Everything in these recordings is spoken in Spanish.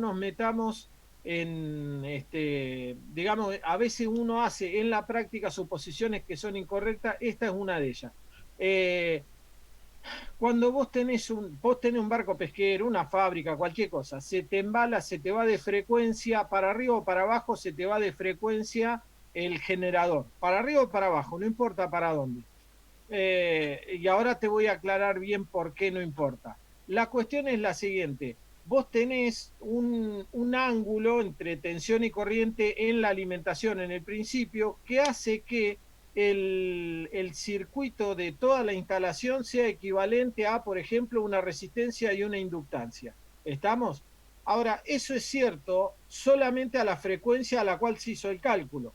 nos metamos en, digamos, a veces uno hace en la práctica suposiciones que son incorrectas, esta es una de ellas. Eh, Cuando vos tenés un barco pesquero, una fábrica, cualquier cosa, se te embala, se te va de frecuencia para arriba o para abajo, se te va de frecuencia el generador, para arriba o para abajo, no importa para dónde. Y ahora te voy a aclarar bien por qué no importa. La cuestión es la siguiente. Vos tenés un ángulo entre tensión y corriente en la alimentación en el principio que hace que el circuito de toda la instalación sea equivalente a, por ejemplo, una resistencia y una inductancia. ¿Estamos? Ahora, eso es cierto solamente a la frecuencia a la cual se hizo el cálculo,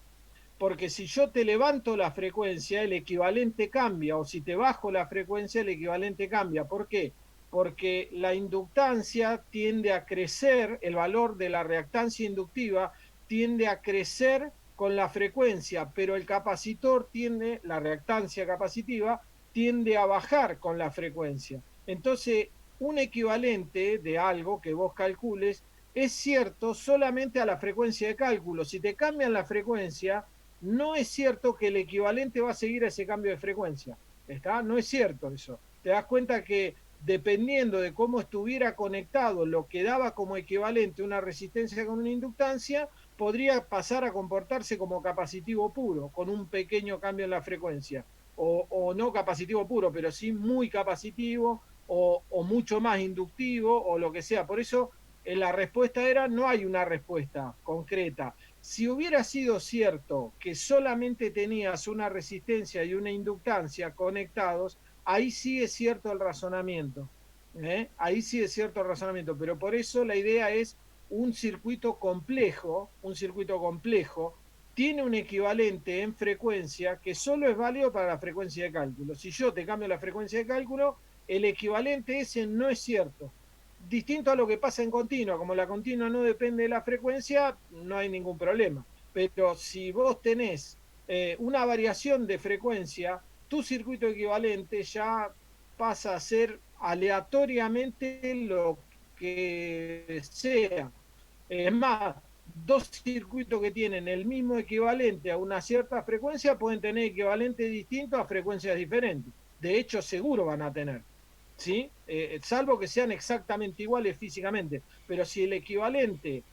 porque si yo te levanto la frecuencia, el equivalente cambia, o si te bajo la frecuencia, el equivalente cambia. ¿Por qué? Porque la inductancia tiende a crecer, el valor de la reactancia inductiva tiende a crecer con la frecuencia, pero el capacitor tiende, la reactancia capacitiva, tiende a bajar con la frecuencia. Entonces, un equivalente de algo que vos calcules es cierto solamente a la frecuencia de cálculo. Si te cambian la frecuencia, no es cierto que el equivalente va a seguir a ese cambio de frecuencia. ¿Está? No es cierto eso. Te das cuenta que dependiendo de cómo estuviera conectado lo que daba como equivalente una resistencia con una inductancia, podría pasar a comportarse como capacitivo puro, con un pequeño cambio en la frecuencia. O no capacitivo puro, pero sí muy capacitivo o mucho más inductivo o lo que sea. Por eso la respuesta era, no hay una respuesta concreta. Si hubiera sido cierto que solamente tenías una resistencia y una inductancia conectados, ahí sí es cierto el razonamiento. Ahí sí es cierto el razonamiento, pero por eso la idea es un circuito complejo, tiene un equivalente en frecuencia que solo es válido para la frecuencia de cálculo. Si yo te cambio la frecuencia de cálculo, el equivalente ese no es cierto. Distinto a lo que pasa en continua, como la continua no depende de la frecuencia, no hay ningún problema. Pero si vos tenés una variación de frecuencia, tu circuito equivalente ya pasa a ser aleatoriamente lo que sea. Es más, dos circuitos que tienen el mismo equivalente a una cierta frecuencia pueden tener equivalentes distintos a frecuencias diferentes. De hecho, seguro van a tener. ¿Sí? Salvo que sean exactamente iguales físicamente, pero si el equivalente,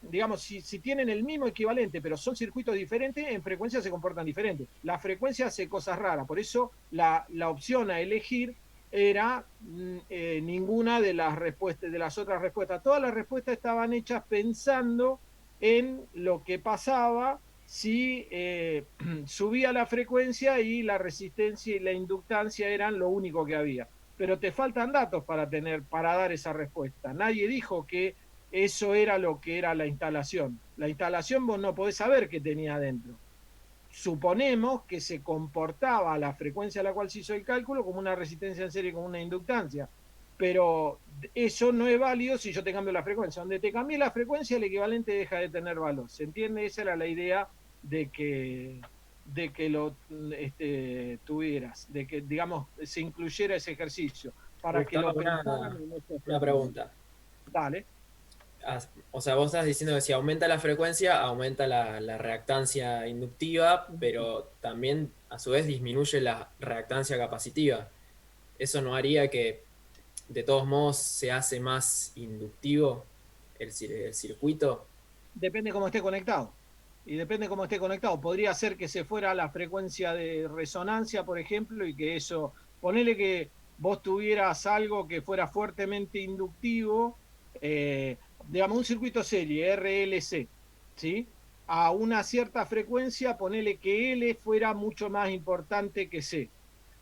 digamos, si tienen el mismo equivalente, pero son circuitos diferentes, en frecuencia se comportan diferentes. La frecuencia hace cosas raras, por eso la opción a elegir era ninguna de las respuestas, de las otras respuestas. Todas las respuestas estaban hechas pensando en lo que pasaba si subía la frecuencia y la resistencia y la inductancia eran lo único que había. Pero te faltan datos para dar esa respuesta. Nadie dijo que eso era lo que era la instalación. La instalación vos no podés saber qué tenía adentro. Suponemos que se comportaba a la frecuencia a la cual se hizo el cálculo como una resistencia en serie, como una inductancia. Pero eso no es válido si yo te cambio la frecuencia. Donde te cambie la frecuencia, el equivalente deja de tener valor. ¿Se entiende? Esa era la idea de que lo tuvieras, de que, digamos, se incluyera ese ejercicio, para que Gustavo, lo pensaran en estos una términos. pregunta. Dale. O sea, vos estás diciendo que si aumenta la frecuencia, aumenta la reactancia inductiva, pero también a su vez disminuye la reactancia capacitiva. ¿Eso no haría que de todos modos se hace más inductivo el circuito? Depende cómo esté conectado. Y depende cómo esté conectado. Podría ser que se fuera a la frecuencia de resonancia, por ejemplo, y que eso, ponele que vos tuvieras algo que fuera fuertemente inductivo, digamos un circuito serie, RLC, ¿sí? A una cierta frecuencia, ponele que L fuera mucho más importante que C.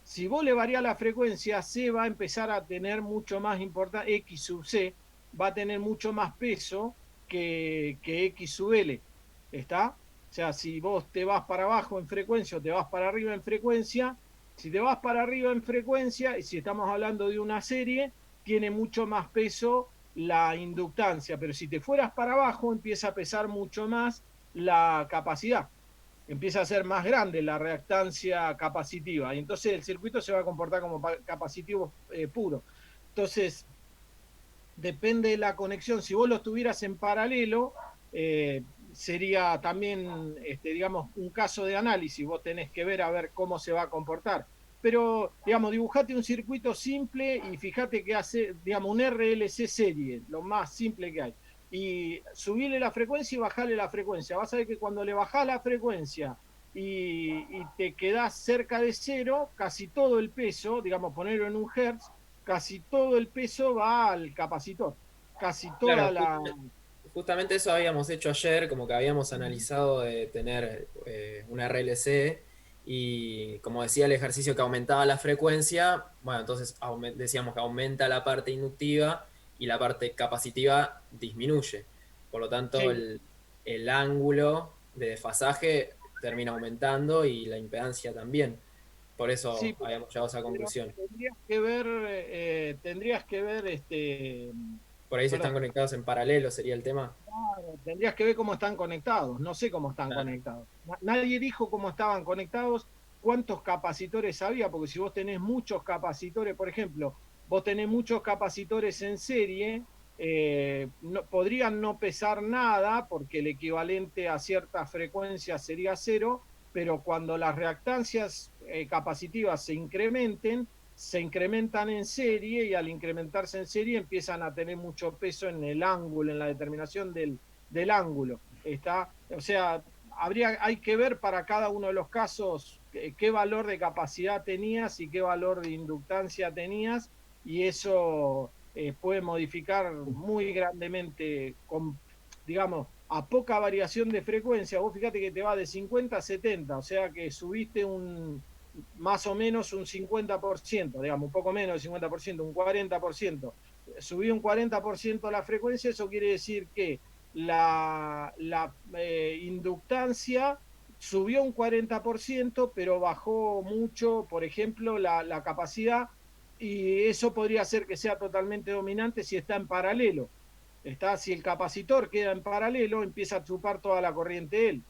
Si vos le variás la frecuencia, C va a empezar a tener mucho más importancia, X sub C va a tener mucho más peso que X sub L. ¿Está? O sea, si vos te vas para abajo en frecuencia o te vas para arriba en frecuencia, si te vas para arriba en frecuencia, y si estamos hablando de una serie, tiene mucho más peso la inductancia, pero si te fueras para abajo, empieza a pesar mucho más la capacidad, empieza a ser más grande la reactancia capacitiva y entonces el circuito se va a comportar como capacitivo puro. Entonces, depende de la conexión. Si vos lo tuvieras en paralelo, sería también, digamos, un caso de análisis. Vos tenés que ver a ver cómo se va a comportar. Pero, digamos, dibujate un circuito simple y fíjate que hace, digamos, un RLC serie, lo más simple que hay. Y subirle la frecuencia y bajarle la frecuencia. Vas a ver que cuando le bajás la frecuencia y te quedás cerca de cero, casi todo el peso, digamos, ponerlo en un hertz, casi todo el peso va al capacitor. Casi toda Claro, la... justamente eso habíamos hecho ayer, como que habíamos analizado de tener una RLC y como decía el ejercicio que aumentaba la frecuencia, bueno, entonces decíamos que aumenta la parte inductiva y la parte capacitiva disminuye. Por lo tanto, Sí, el ángulo de desfasaje termina aumentando y la impedancia también. Por sí, eso habíamos llegado a esa pero conclusión. tendrías que ver, Por ahí si están perdón, conectados en paralelo sería el tema. claro, tendrías que ver cómo están conectados. No sé cómo están Claro. conectados. Nadie dijo cómo estaban conectados, cuántos capacitores había, porque si vos tenés muchos capacitores, por ejemplo, vos tenés muchos capacitores en serie, podrían no pesar nada, porque el equivalente a cierta frecuencia sería cero, pero cuando las reactancias capacitivas se incrementan en serie y al incrementarse en serie empiezan a tener mucho peso en el ángulo, en la determinación del ángulo. ¿Está? O sea, hay que ver para cada uno de los casos qué valor de capacidad tenías y qué valor de inductancia tenías, y eso puede modificar muy grandemente, digamos, a poca variación de frecuencia. Vos fíjate que te va de 50 a 70, o sea que subiste más o menos un 50%, digamos, un poco menos del 50%, un 40%. Subí un 40% la frecuencia, eso quiere decir que la inductancia subió un 40%, pero bajó mucho, por ejemplo, la capacidad, y eso podría hacer que sea totalmente dominante si está en paralelo. Si el capacitor queda en paralelo, empieza a chupar toda la corriente él.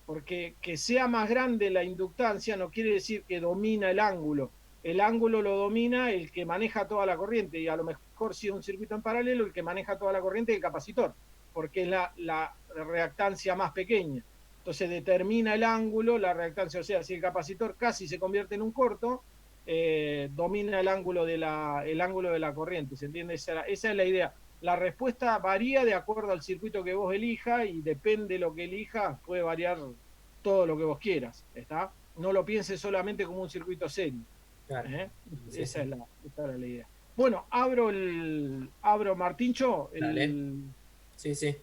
Porque que sea más grande la inductancia no quiere decir que domina el ángulo. El ángulo lo domina el que maneja toda la corriente, y a lo mejor si es un circuito en paralelo, el que maneja toda la corriente es el capacitor, porque es la reactancia más pequeña. Entonces determina el ángulo, la reactancia. O sea, si el capacitor casi se convierte en un corto, domina el ángulo de la corriente. ¿Se entiende? Esa es la idea. La respuesta varía de acuerdo al circuito que vos elijas, y depende de lo que elijas, puede variar todo lo que vos quieras. ¿Está? No lo pienses solamente como un circuito serio. Claro. ¿Eh? Sí, sí. Esa era la idea. Bueno, abro Martincho, Dale. Sí, sí.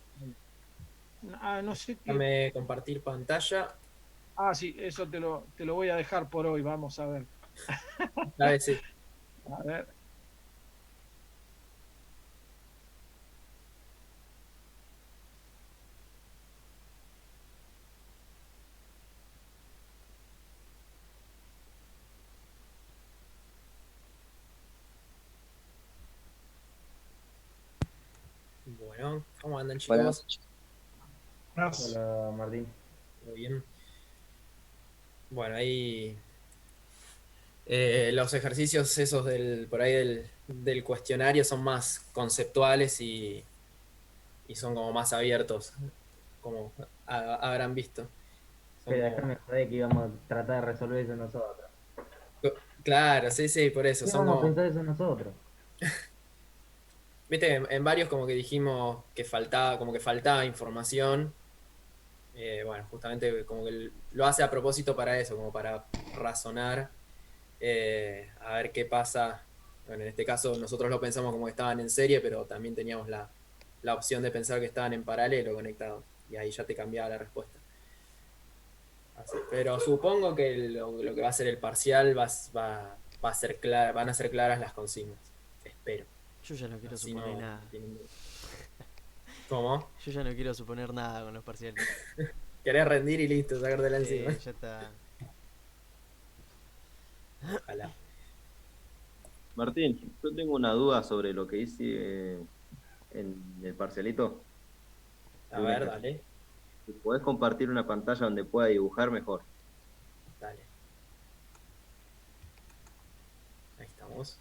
no sé qué. Déjame compartir pantalla. Sí, eso te lo voy a dejar por hoy, vamos a ver. A ver, sí. A ver. Bueno, ¿cómo andan, Hola, chicos? hola Martín. Muy bien. Bueno, ahí los ejercicios esos por ahí del cuestionario son más conceptuales y son como más abiertos, como habrán visto. Son Pero como... déjame joder que íbamos a tratar de resolver eso nosotros. Claro, sí, sí, por eso. ¿Qué Son vamos a como... pensar eso nosotros? Viste, en varios como que dijimos que faltaba, como que faltaba información. Bueno, justamente como que lo hace a propósito para eso, como para razonar, a ver qué pasa. Bueno, en este caso nosotros lo pensamos como que estaban en serie, pero también teníamos la opción de pensar que estaban en paralelo conectados. Y ahí ya te cambiaba la respuesta. Pero supongo que lo que va a ser el parcial va a ser van a ser claras las consignas. Espero. Yo ya no quiero Así suponer no nada. tienen duda. ¿Cómo? Yo ya no quiero suponer nada con los parciales. Querés rendir y listo, sacártela encima. Sí, ya está. Ojalá. Martín, yo tengo una duda sobre lo que hice en el parcialito A de un ver, ejercicio. dale. Si podés compartir una pantalla donde pueda dibujar mejor. Dale. Ahí estamos.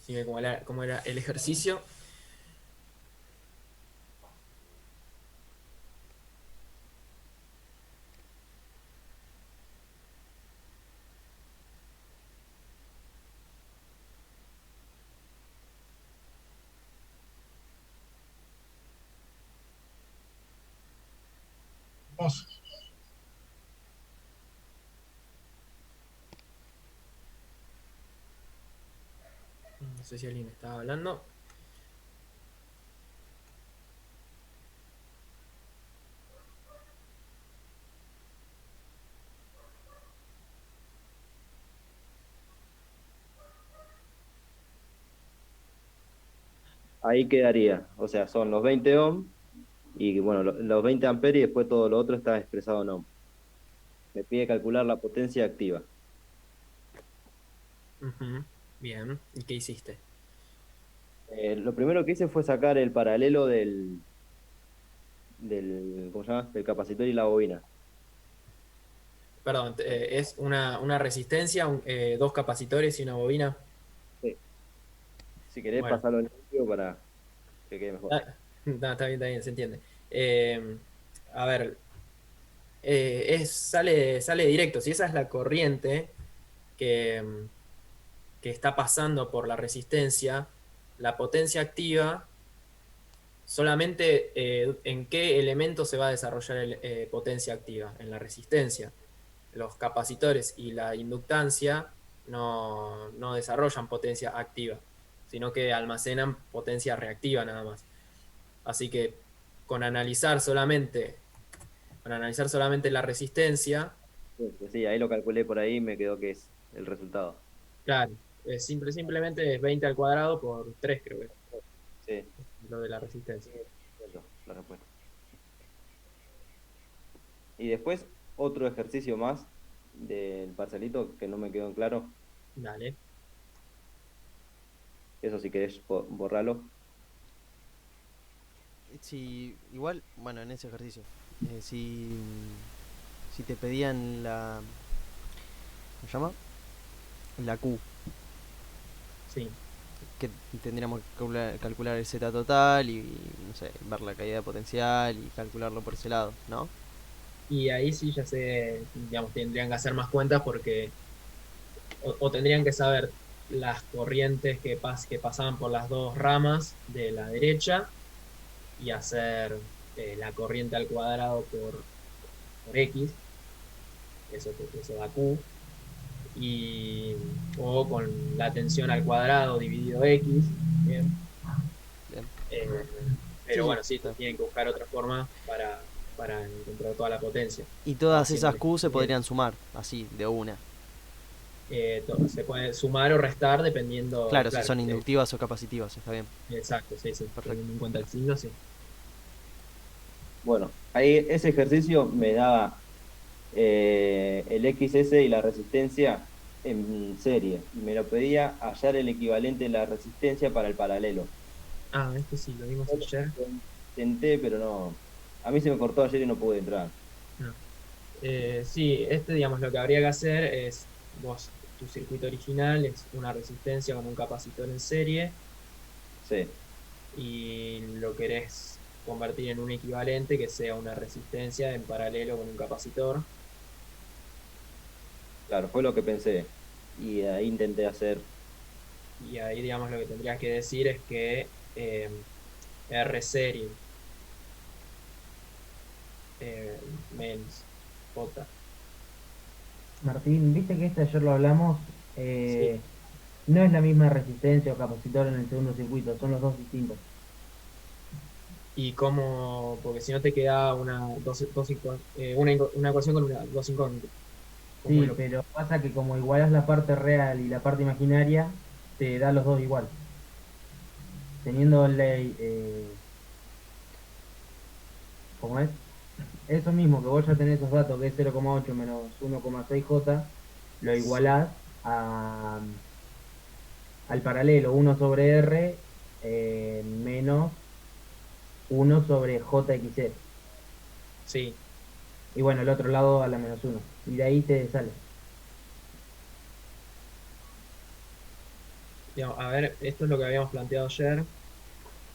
decime cómo era el ejercicio. Vos. No sé si alguien estaba hablando. Ahí quedaría, o sea, son los 20 ohm y bueno, los 20 amperes y después todo lo otro está expresado en ohm. Me pide calcular la potencia activa. Ujú, bien, ¿y qué hiciste? Lo primero que hice fue sacar el paralelo ¿cómo se llama? Del capacitor y la bobina. Perdón, es una resistencia, dos capacitores y una bobina. Sí. Si querés Bueno, pasarlo en limpio para que quede mejor. no, está bien, se entiende. A ver, sale directo. Si esa es la corriente que, que está pasando por la resistencia, la potencia activa, solamente en qué elemento se va a desarrollar potencia activa, en la resistencia. Los capacitores y la inductancia no desarrollan potencia activa, sino que almacenan potencia reactiva nada más. Así que con analizar solamente, con analizar solamente la resistencia, Sí, pues sí, ahí lo calculé por ahí y me quedó que es el resultado. claro, simplemente es 20 al cuadrado por 3 creo que es Sí, lo de la resistencia. eso, la respuesta. Y después otro ejercicio más del parcelito que no me quedó en claro. Dale. Eso si querés borrarlo. Si, igual, bueno, en ese ejercicio, si te pedían ¿cómo se llama? La Q, Sí. que tendríamos que calcular el Z total y, no sé, ver la caída de potencial y calcularlo por ese lado, ¿no? Y ahí sí ya sé, digamos, tendrían que hacer más cuentas porque, o tendrían que saber las corrientes que pasaban por las dos ramas de la derecha y hacer la corriente al cuadrado por X, eso da Q, o con la tensión al cuadrado dividido X, bien. Bien. Eh, Sí, pero sí, bueno, sí, está. tienen que buscar otra forma para encontrar toda la potencia. Y No todas haciendo esas el Q se experimento. podrían sumar, así, de una. Se puede sumar o restar dependiendo, Claro, si claro, son inductivas o capacitivas, está bien. exacto, sí, sí, Perfecto. teniendo en cuenta el signo, sí. Bueno, ahí ese ejercicio me daba el XS y la resistencia en serie. Y me lo pedía hallar el equivalente de la resistencia para el paralelo. Ah, este sí, lo vimos ayer. Lo intenté, pero no. A mí se me cortó ayer y no pude entrar. No. Sí, digamos, lo que habría que hacer es, tu circuito original es una resistencia con un capacitor en serie Sí, y lo querés convertir en un equivalente que sea una resistencia en paralelo con un capacitor. claro, fue lo que pensé. Y ahí intenté hacer. Y ahí, digamos, lo que tendrías que decir es que R serie eh, menos J. Martín, viste que este ayer lo hablamos, Sí. no es la misma resistencia o capacitor en el segundo circuito, son los dos distintos. Y cómo, porque si no te queda una ecuación con dos incógnitas. ¿Cómo es Sí, lo que- pero pasa que como igualas la parte real y la parte imaginaria, te da los dos igual. Teniendo ley, ¿cómo es? Eso mismo, que vos ya tenés esos datos, que es 0,8 menos 1,6 J, lo igualás al paralelo 1 sobre R menos 1 sobre JXE. Sí, Y bueno, el otro lado a la menos 1. Y de ahí te sale. Digamos, a ver, esto es lo que habíamos planteado ayer.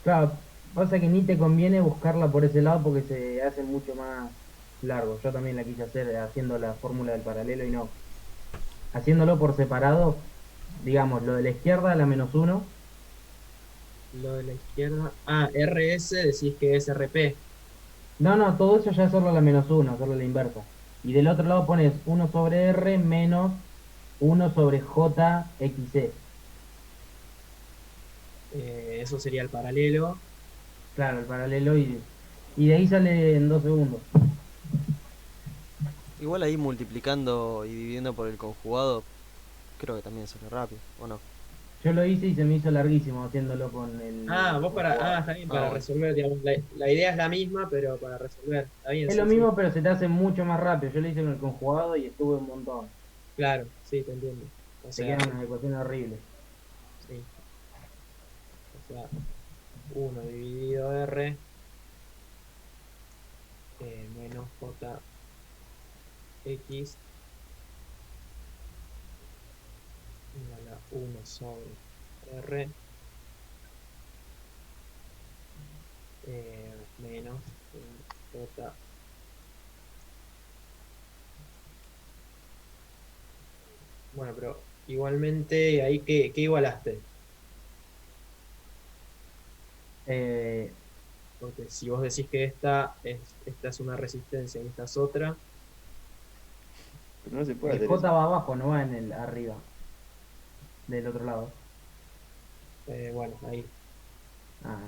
Claro, pasa que ni te conviene buscarla por ese lado porque se hace mucho más largo. Yo también la quise hacer haciendo la fórmula del paralelo y no. Haciéndolo por separado, digamos, lo de la izquierda, la -1. Lo de la izquierda. Ah, RS decís que es RP. No, no, todo eso ya es solo la -1, solo la inversa. Y del otro lado pones 1/r menos 1/jxe. Eso sería el paralelo. Claro, el paralelo y de ahí sale en 2 segundos. Igual ahí multiplicando y dividiendo por el conjugado, creo que también sale rápido, ¿o no? Yo lo hice y se me hizo larguísimo haciéndolo con Ah, el vos para. Ah, conjugado. está bien, Ah, para bueno. resolver, digamos. La idea es la misma, pero para resolver. Está bien, Es lo sí, sí. mismo, pero se te hace mucho más rápido. Yo lo hice con el conjugado y estuve un montón. Claro, sí, te entiendo. O Te sea, quedan unas ecuaciones horribles. sí. O sea, 1 dividido R menos JX igual a 1/R menos J. Bueno, pero igualmente, ahí ¿qué igualaste? Eh, Porque si vos decís que esta es una resistencia y esta es otra, Pero no se puede hacer J eso. va abajo, no va en el arriba, del otro lado. bueno, ahí. Ah,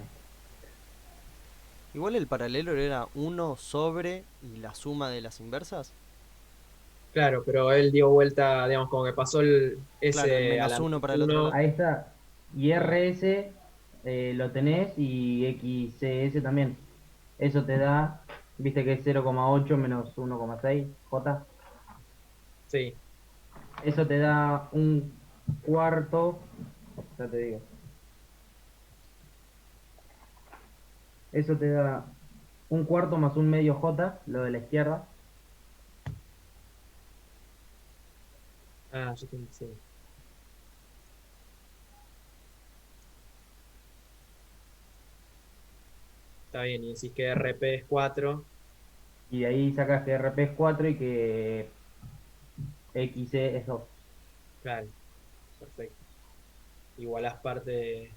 Igual el paralelo era uno sobre y la suma de las inversas. Claro, pero él dio vuelta, digamos, como que pasó el Claro, el S a menos la uno menos para el otro lado. 1. ahí está. Y Claro, RS lo tenés y XCS también. Eso te da, viste que es 0,8 menos 1,6 J. sí. Eso te da un cuarto, ya te digo. Eso te da un cuarto más un medio J, lo de la izquierda. Ah, yo tengo, sí. Está bien, y decís que RP es 4. Y de ahí sacas que RP es 4 y que XC es 2. Claro, perfecto. Igualás parte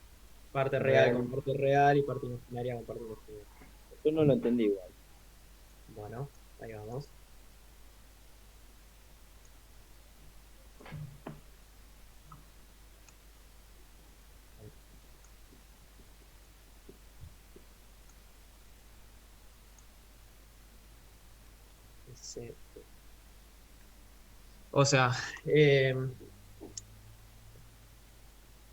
real Real. con parte real y parte imaginaria con parte imaginaria. Yo no lo entendí igual. Bueno, ahí vamos. Ese- O sea, eh,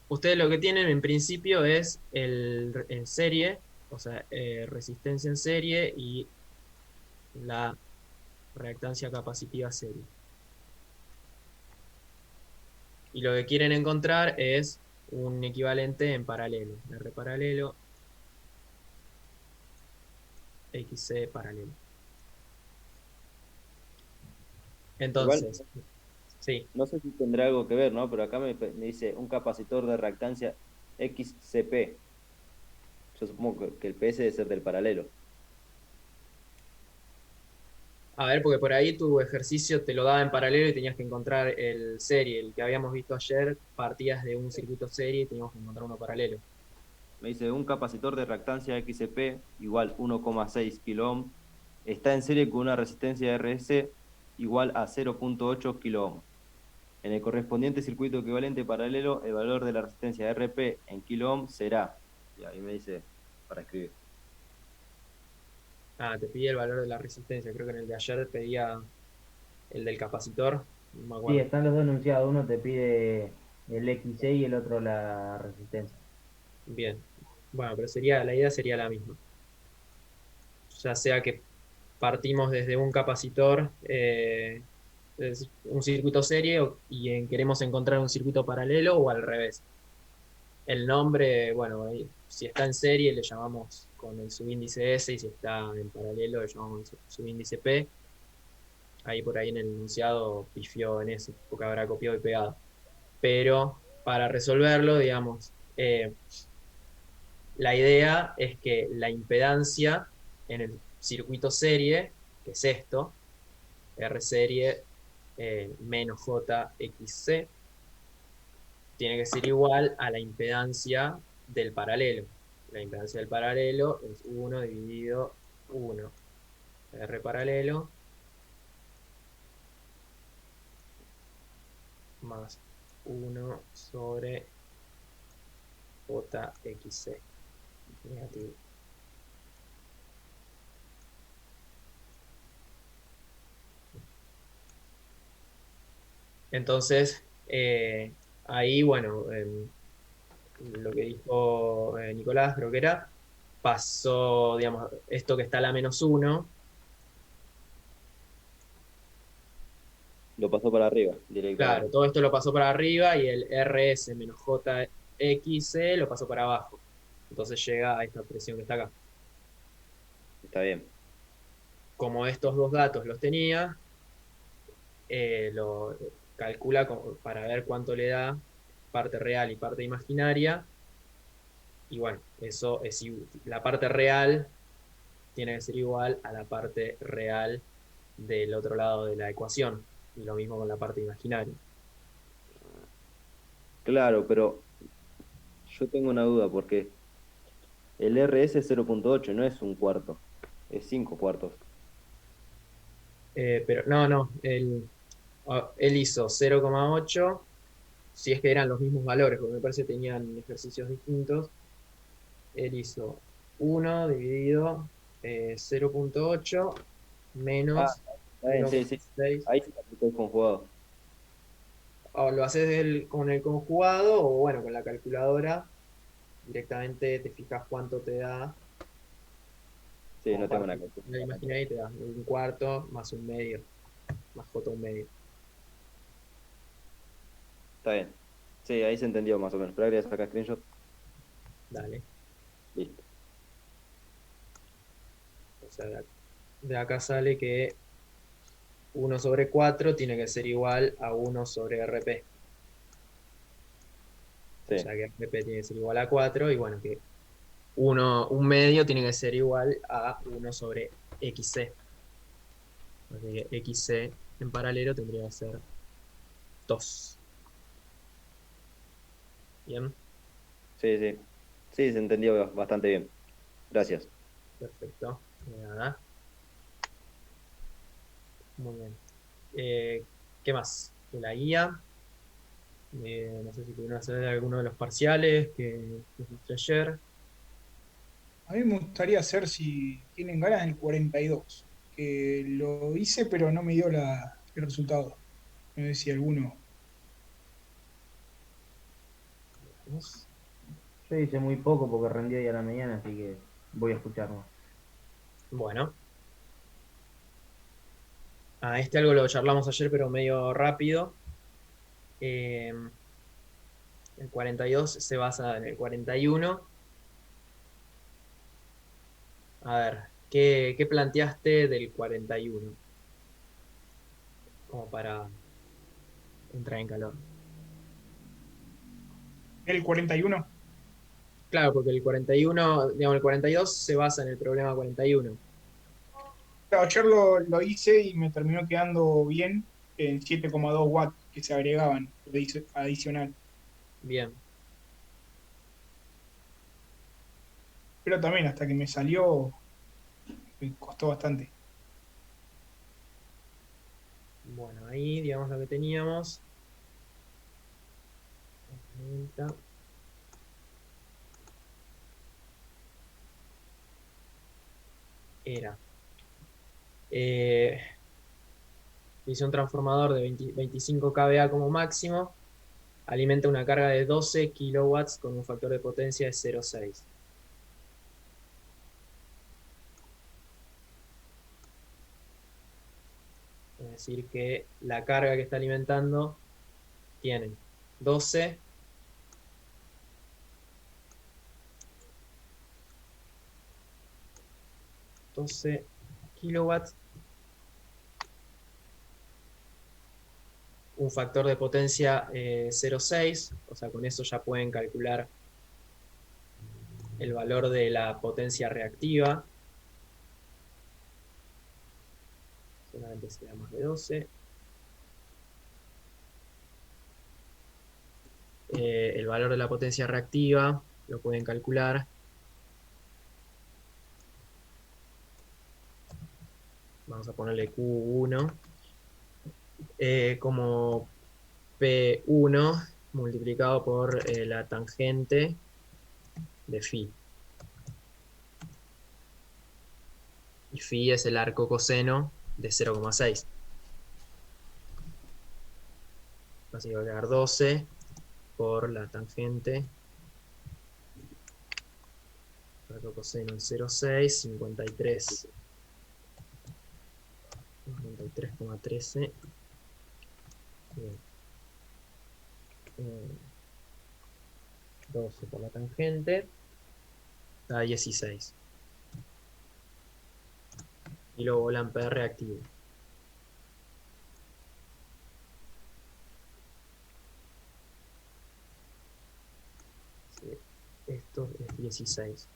ustedes lo que tienen en principio es en serie, o sea, resistencia en serie y la reactancia capacitiva serie. Y lo que quieren encontrar es un equivalente en paralelo. R paralelo, XC paralelo. Igual, Entonces, sí, no sé si tendrá algo que ver, ¿no? Pero acá me dice un capacitor de reactancia XCP. Yo supongo que el PS debe ser del paralelo. a ver, porque por ahí tu ejercicio te lo daba en paralelo y tenías que encontrar el serie. El que habíamos visto ayer, partías de un circuito serie y teníamos que encontrar uno paralelo. Me dice un capacitor de reactancia XCP igual 1,6 kilo ohm. Está en serie con una resistencia RS igual a 0,8 kilo ohm. En el correspondiente circuito equivalente paralelo, el valor de la resistencia RP en kilo ohm será. Y ahí me dice para escribir. Ah, te pide el valor de la resistencia. Creo que en el de ayer pedía el del capacitor. No me Sí, acuerdo. están los dos enunciados. Uno te pide el XC y el otro la resistencia. Bien. Bueno, pero la idea sería la misma. Ya sea que partimos desde un capacitor, es un circuito serie, y queremos encontrar un circuito paralelo o al revés. El nombre, bueno, si está en serie le llamamos con el subíndice S y si está en paralelo le llamamos subíndice P. Ahí por ahí en el enunciado pifió en eso, porque habrá copiado y pegado. Pero para resolverlo, digamos, la idea es que la impedancia en el circuito serie, que es esto, R serie menos JXC, tiene que ser igual a la impedancia del paralelo. La impedancia del paralelo es 1 dividido 1. R paralelo más 1 sobre JXC negativo. Entonces, ahí, bueno, lo que dijo Nicolás, creo que era, pasó, digamos, esto que está a la menos 1, Lo pasó para arriba, claro, directamente. todo esto lo pasó para arriba y el RS menos JXC lo pasó para abajo. Entonces llega a esta presión que está acá. Está bien. Como estos dos datos los tenía, lo calcula para ver cuánto le da parte real y parte imaginaria. Y bueno, eso es la parte real tiene que ser igual a la parte real del otro lado de la ecuación. Y lo mismo con la parte imaginaria. Claro, pero yo tengo una duda porque el RS es 0,8, no es un cuarto, es 5 cuartos. Pero no, él hizo 0,8, si es que eran los mismos valores, porque me parece que tenían ejercicios distintos. Él hizo 1 dividido 0,8 Ah, menos está bien, sí, sí. 1,6. Ahí se aplicó el conjugado. O lo haces con el conjugado o bueno, con la calculadora. Directamente te fijas cuánto te da Sí, como no tengo parte una la calculadora. imaginaria y te da un cuarto más un medio, más J un medio. Está bien. Sí, ahí se entendió más o menos. Pero quería sacar screenshot. Dale. Listo. O sea, de acá sale que 1/4 tiene que ser igual a 1/RP. O Sí, sea que RP tiene que ser igual a 4 y bueno, que un medio tiene que ser igual a 1/XC. Así que XC en paralelo tendría que ser 2. Bien, sí, sí. Sí, se entendió bastante bien. Gracias. perfecto. Nada, muy bien. ¿Qué más? La guía. No sé si pudieron hacer alguno de los parciales que os mostré ayer. A mí me gustaría hacer, si tienen ganas, el 42, que lo hice, pero no me dio el resultado. No sé si alguno. Veamos. Yo hice muy poco porque rendí hoy a la mañana, así que voy a escuchar más. Bueno, algo lo charlamos ayer, pero medio rápido. Eh, el 42 se basa en el 41. A ver, ¿qué planteaste del 41? Como para entrar en calor. El 41. Claro, porque el 41, digamos, el 42 se basa en el problema 41. Claro, ayer lo hice y me terminó quedando bien en 7,2 watts que se agregaban adicional. Bien, Pero también hasta que me salió me costó bastante. bueno, ahí digamos lo que teníamos. Era eh, hice un transformador de 25 kVA como máximo, alimenta una carga de 12 kilowatts con un factor de potencia de 0,6. Es decir, que la carga que está alimentando tiene 12 kilowatts un factor de potencia 0,6, o sea, con eso ya pueden calcular el valor de la potencia reactiva. Solamente será más de 12. El valor de la potencia reactiva lo pueden calcular. Vamos a ponerle Q1 como P1 multiplicado por la tangente de phi. Y phi es el arco coseno de 0,6. Así que va a quedar 12 por la tangente. Arco coseno en 0,6, 53. 53,13. Bien. 12 por la tangente. Da 16. Y luego el ampere reactivo. Sí, esto es 16.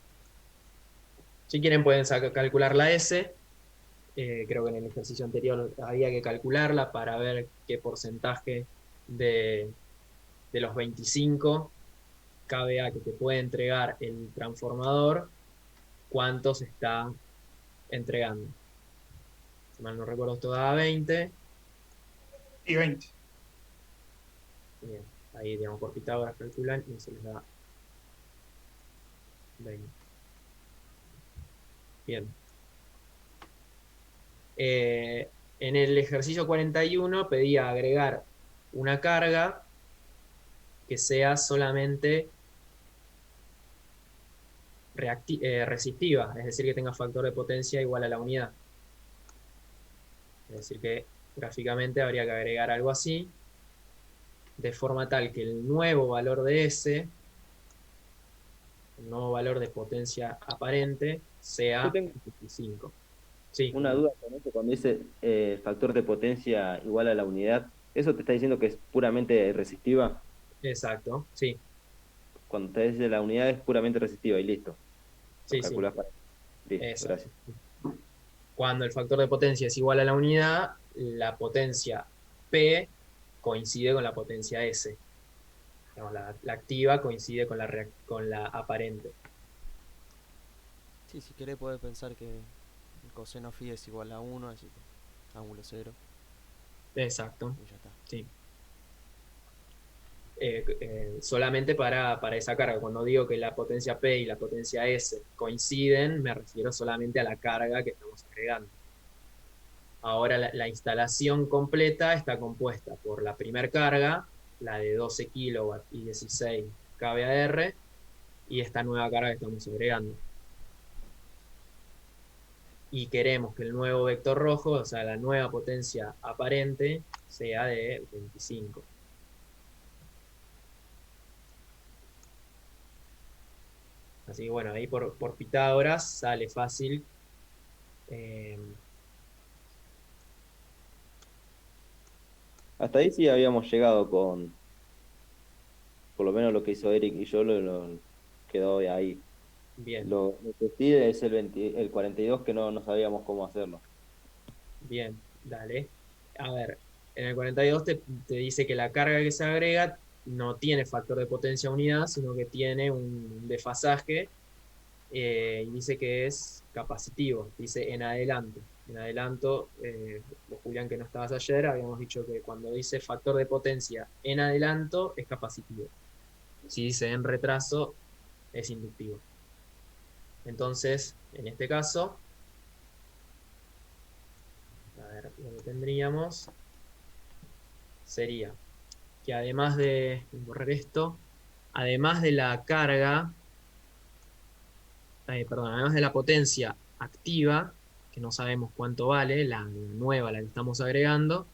Si quieren pueden calcular la S. Creo que en el ejercicio anterior había que calcularla para ver qué porcentaje de los 25 kVA que te puede entregar el transformador, cuántos está entregando. Si mal no recuerdo, esto daba 20. Y 20. Bien, ahí digamos por Pitágoras calculan y se les da 20. Bien. En el ejercicio 41 pedía agregar una carga que sea solamente resistiva, es decir, que tenga factor de potencia igual a la unidad. Es decir, que gráficamente habría que agregar algo así, de forma tal que el nuevo valor de S, el nuevo valor de potencia aparente, sea Yo tengo 25. Sí, una duda con esto, cuando dice factor de potencia igual a la unidad, ¿eso te está diciendo que es puramente resistiva? exacto, sí, Cuando te dice la unidad es puramente resistiva y listo. Lo sí, sí, calculás para... Listo, exacto. gracias. Cuando el factor de potencia es igual a la unidad, la potencia P coincide con la potencia S. Digamos, la activa coincide con la aparente. Sí, si querés podés pensar que el coseno phi es igual a 1, así que ángulo 0 Exacto, y ya está. sí. Solamente para esa carga. Cuando digo que la potencia P y la potencia S coinciden, me refiero solamente a la carga que estamos agregando. Ahora la instalación completa está compuesta por la primer carga, la de 12 kW y 16 kVAR, y esta nueva carga que estamos agregando. Y queremos que el nuevo vector rojo, o sea, la nueva potencia aparente, sea de 25. Así que bueno, ahí por Pitágoras sale fácil. Hasta ahí sí habíamos llegado con, por lo menos lo que hizo Eric y yo, quedó ahí. Bien, Lo que sí es el 42 que no sabíamos cómo hacerlo. bien, dale. A ver, en el 42 te dice que la carga que se agrega no tiene factor de potencia unidad, sino que tiene un desfasaje, y dice que es capacitivo, dice en adelanto. En adelanto, Julián, que no estabas ayer, habíamos dicho que cuando dice factor de potencia en adelanto es capacitivo. Si dice en retraso es inductivo. Entonces, en este caso, a ver, lo que tendríamos sería que además de borrar esto, además de la carga, perdón, además de la potencia activa, que no sabemos cuánto vale, la nueva, la que estamos agregando,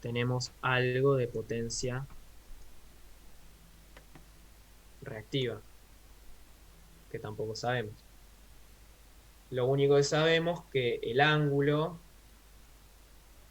tenemos algo de potencia reactiva, que tampoco sabemos. Lo único que sabemos es que el ángulo